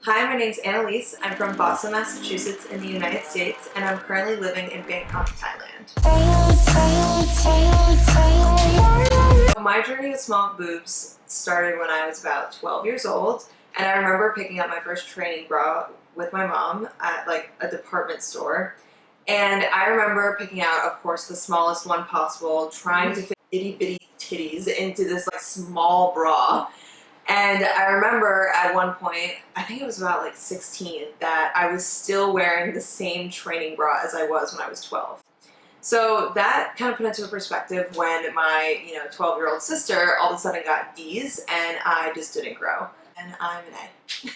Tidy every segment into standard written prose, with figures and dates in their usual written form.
Hi, my name's Anneliese. I'm from Boston, Massachusetts in the United States, and I'm currently living in Bangkok, Thailand. My journey with small boobs started when I was about 12 years old, and I remember picking up my first training bra with my mom at like a department store. And I remember picking out, of course, the smallest one possible, trying to fit itty bitty titties into this like small bra. And I remember at one point, I think it was about like 16, that I was still wearing the same training bra as I was when I was 12. So that kind of put into perspective when my 12-year-old sister all of a sudden got D's and I just didn't grow. And I'm an A.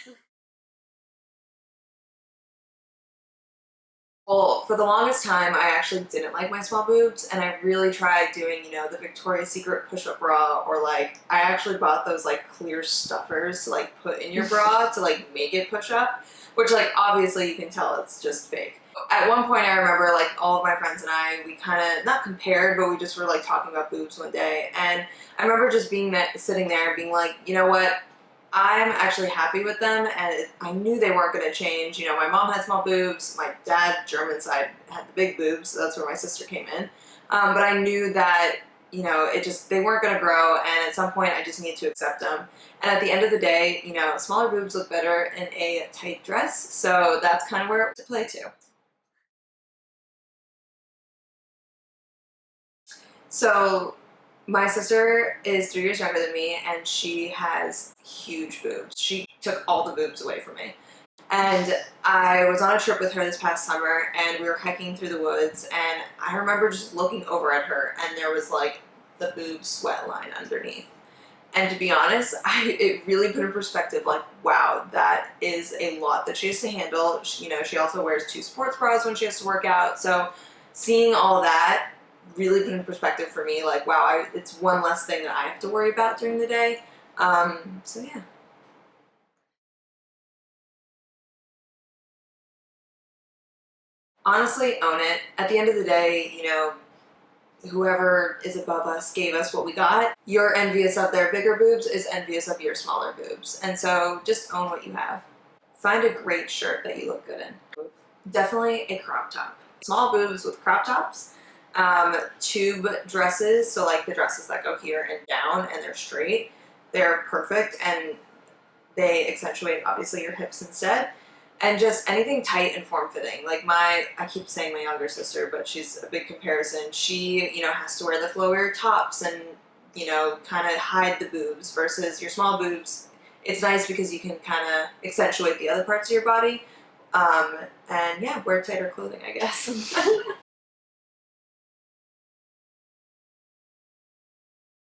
Well, for the longest time, I actually didn't like my small boobs, and I really tried doing, the Victoria's Secret push-up bra, or like, I actually bought those like clear stuffers to like put in your bra to like make it push up, which like obviously you can tell it's just fake. At one point I remember like all of my friends and I, we kind of, not compared, but we just were like talking about boobs one day, and I remember just sitting there being like, you know what? I'm actually happy with them, and I knew they weren't going to change. My mom had small boobs, my dad, German side, had the big boobs, so that's where my sister came in. But I knew that, they weren't going to grow, and at some point I just needed to accept them. And at the end of the day, smaller boobs look better in a tight dress, so that's kind of where to play to. So my sister is 3 years younger than me, and she has huge boobs. She took all the boobs away from me. And I was on a trip with her this past summer, and we were hiking through the woods, and I remember just looking over at her, and there was like the boob sweat line underneath. And to be honest, it really put in perspective, like, wow, that is a lot that she has to handle. She also wears 2 sports bras when she has to work out. So seeing all that really put in perspective for me, like, wow, it's one less thing that I have to worry about during the day. So yeah. Honestly, own it. At the end of the day, whoever is above us gave us what we got. You're envious of their bigger boobs is envious of your smaller boobs. And so just own what you have. Find a great shirt that you look good in. Definitely a crop top. Small boobs with crop tops. Tube dresses, so like the dresses that go here and down and they're straight. They're perfect, and they accentuate obviously your hips instead. And just anything tight and form-fitting. Like I keep saying my younger sister, but she's a big comparison. She, has to wear the flowier tops and, kind of hide the boobs, versus your small boobs. It's nice because you can kind of accentuate the other parts of your body. And yeah, wear tighter clothing, I guess.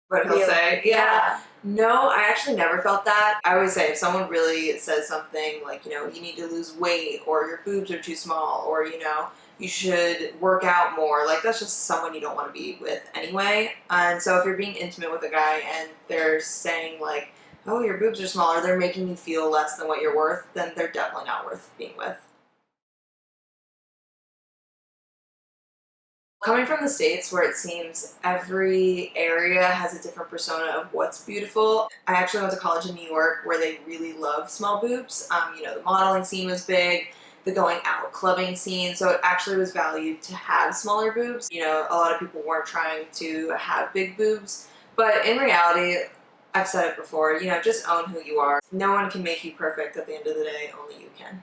What he'll say. Yeah. No, I actually never felt that. I always say if someone really says something like, you need to lose weight, or your boobs are too small, or, you should work out more, like that's just someone you don't want to be with anyway. And so if you're being intimate with a guy and they're saying like, oh, your boobs are smaller, they're making you feel less than what you're worth, then they're definitely not worth being with. Coming from the States, where it seems every area has a different persona of what's beautiful, I actually went to college in New York where they really love small boobs. The modeling scene was big, the going out clubbing scene, so it actually was valued to have smaller boobs. A lot of people weren't trying to have big boobs, but in reality, I've said it before, just own who you are. No one can make you perfect at the end of the day, only you can.